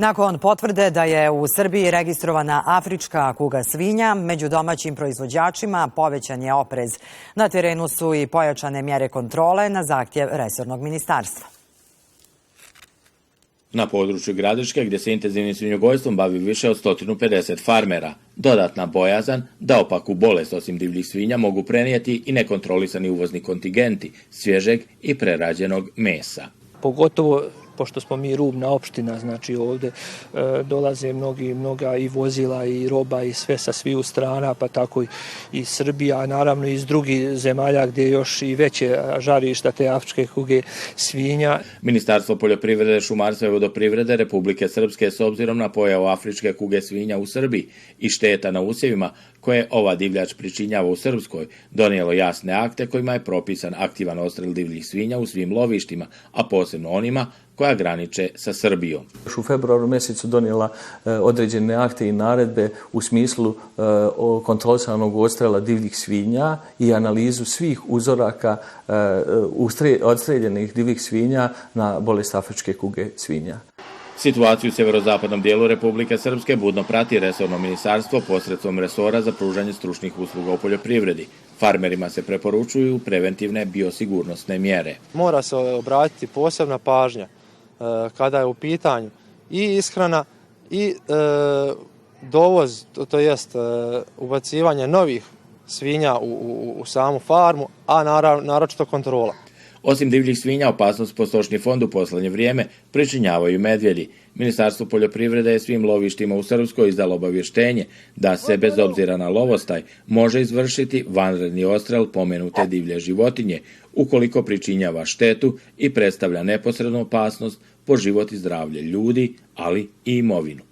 Nakon potvrde da je u Srbiji registrovana afrička kuga svinja, među domaćim proizvođačima povećan je oprez. Na terenu su i pojačane mjere kontrole na zahtjev resornog ministarstva. Na području Gradiške, gdje se intenzivnim svinjogojstvom bavi više od 150 farmera, dodatna bojazan da opaku bolest osim divljih svinja mogu prenijeti i nekontrolisani uvozni kontingenti svježeg i prerađenog mesa. Pogotovo pošto smo mi rubna opština, znači ovdje dolaze mnoga i vozila i roba i sve sa sviju strana, pa tako i Srbija, a naravno i iz drugih zemalja gdje je još i veće žarišta te afričke kuge svinja. Ministarstvo poljoprivrede, šumarstva i vodoprivrede Republike Srpske s obzirom na pojavu afričke kuge svinja u Srbiji i šteta na usjevima koje ova divljač pričinjava u Srpskoj, donijelo jasne akte kojima je propisan aktivan odstrel divljih svinja u svim lovištima, a posebno onima koja graniče sa Srbijom. U februaru mjesecu donijela određene akte i naredbe u smislu kontrolisanog odstrela divljih svinja i analizu svih uzoraka odstreljenih divljih svinja na bolest afričke kuge svinja. Situaciju u sjeverozapadnom dijelu Republike Srpske budno prati resorno ministarstvo posredstvom resora za pružanje stručnih usluga u poljoprivredi. Farmerima se preporučuju preventivne biosigurnosne mjere. Mora se obratiti posebna pažnja kada je u pitanju i ishrana i dovoz, to jest ubacivanje novih svinja u samu farmu, a naročito kontrola. Osim divljih svinja, opasnost po stočni fond u posljednje vrijeme pričinjavaju medvjedi. Ministarstvo poljoprivrede je svim lovištima u Srpskoj izdalo obavještenje da se, bez obzira na lovostaj, može izvršiti vanredni odstrel pomenute divlje životinje, ukoliko pričinjava štetu i predstavlja neposrednu opasnost po život i zdravlje ljudi, ali i imovinu.